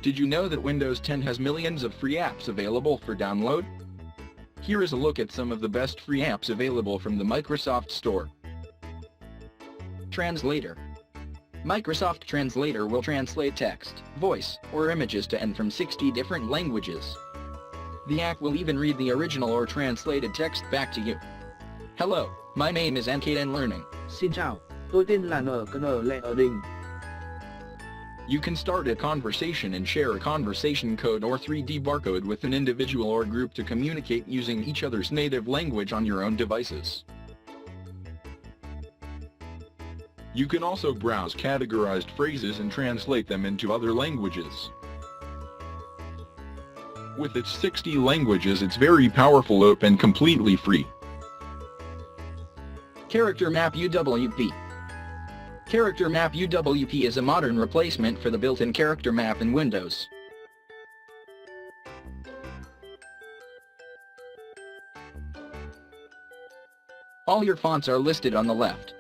Did you know that Windows 10 has millions of free apps available for download? Here is a look at some of the best free apps available from the Microsoft Store. Translator. Microsoft Translator will translate text, voice, or images to and from 60 different languages. The app will even read the original or translated text back to you. Hello, my name is NKN Learning. Xin chào, tôi tên là NKN Lệ ở Đình. You can start a conversation and share a conversation code or 3D barcode with an individual or group to communicate using each other's native language on your own devices. You can also browse categorized phrases and translate them into other languages. With its 60 languages, it's very powerful and completely free. Character Map UWP. Character Map UWP is a modern replacement for the built-in character map in Windows. All your fonts are listed on the left.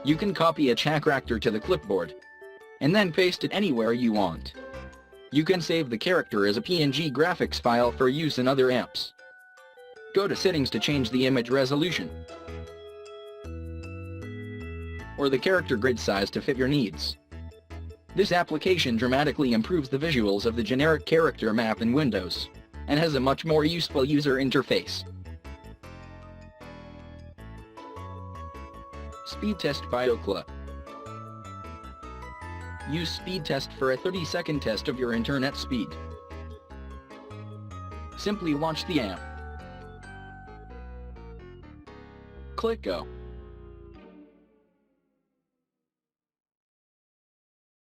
You can copy a character to the clipboard, and then paste it anywhere you want. You can save the character as a PNG graphics file for use in other apps. Go to Settings to change the image resolution, or the character grid size to fit your needs. This application dramatically improves the visuals of the generic character map in Windows, and has a much more useful user interface. Speed Test by Ookla. Use Speed Test for a 30-second test of your internet speed. Simply launch the app. Click Go.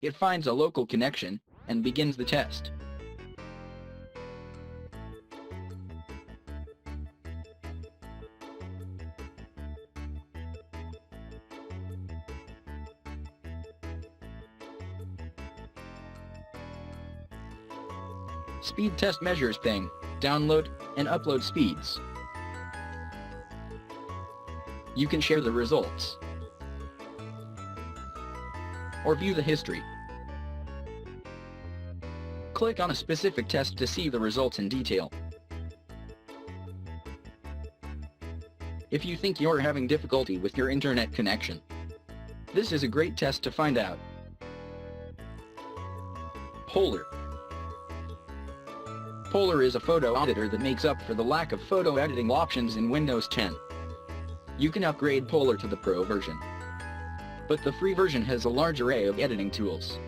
It finds a local connection, and begins the test. Speed test measures ping, download, and upload speeds. You can share the results, or view the history. Click on a specific test to see the results in detail. If you think you're having difficulty with your internet connection, this is a great test to find out. Polar. Polar is a photo editor that makes up for the lack of photo editing options in Windows 10. You can upgrade Polar to the Pro version, but the free version has a large array of editing tools.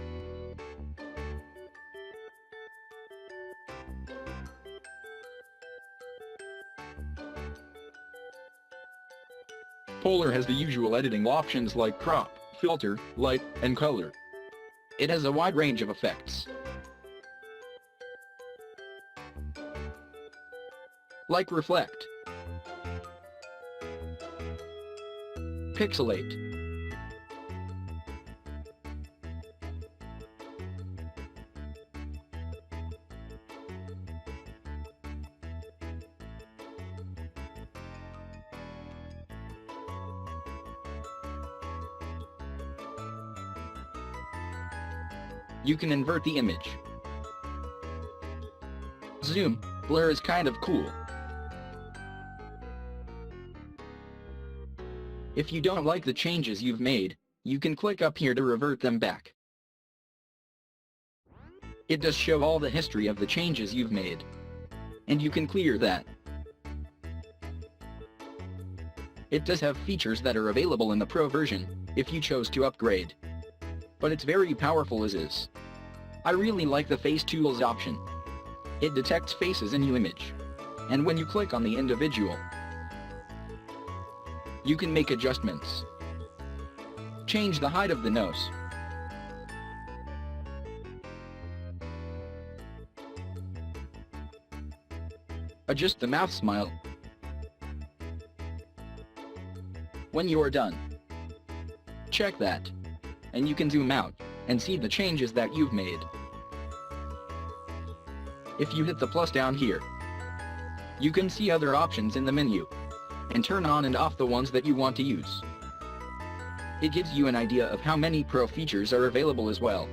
Polar has the usual editing options like crop, filter, light, and color. It has a wide range of effects, like reflect, pixelate, you can invert the image. Zoom, blur is kind of cool. If you don't like the changes you've made, you can click up here to revert them back. It does show all the history of the changes you've made, and you can clear that. It does have features that are available in the Pro version, if you chose to upgrade, but it's very powerful as is. I really like the Face Tools option. It detects faces in your image, and when you click on the individual, you can make adjustments. Change the height of the nose, adjust the mouth smile. When you are done, check that, and you can zoom out and see the changes that you've made. If you hit the plus down here, you can see other options in the menu, and turn on and off the ones that you want to use. It gives you an idea of how many Pro features are available as well.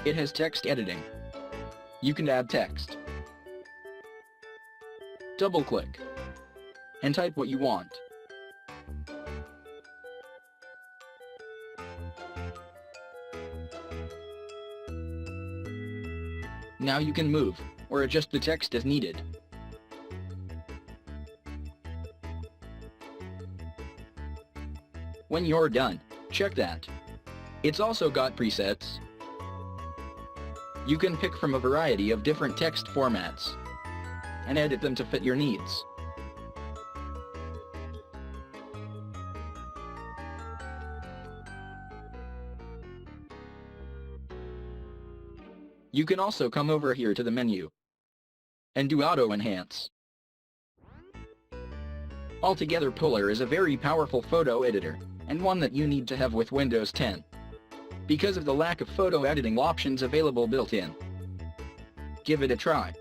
It has text editing. You can add text. Double-click and type what you want. Now you can move or adjust the text as needed. When you're done, check that. It's also got presets. You can pick from a variety of different text formats and edit them to fit your needs. You can also come over here to the menu and do Auto Enhance. Altogether, Polar is a very powerful photo editor, and one that you need to have with Windows 10, because of the lack of photo editing options available built in. Give it a try.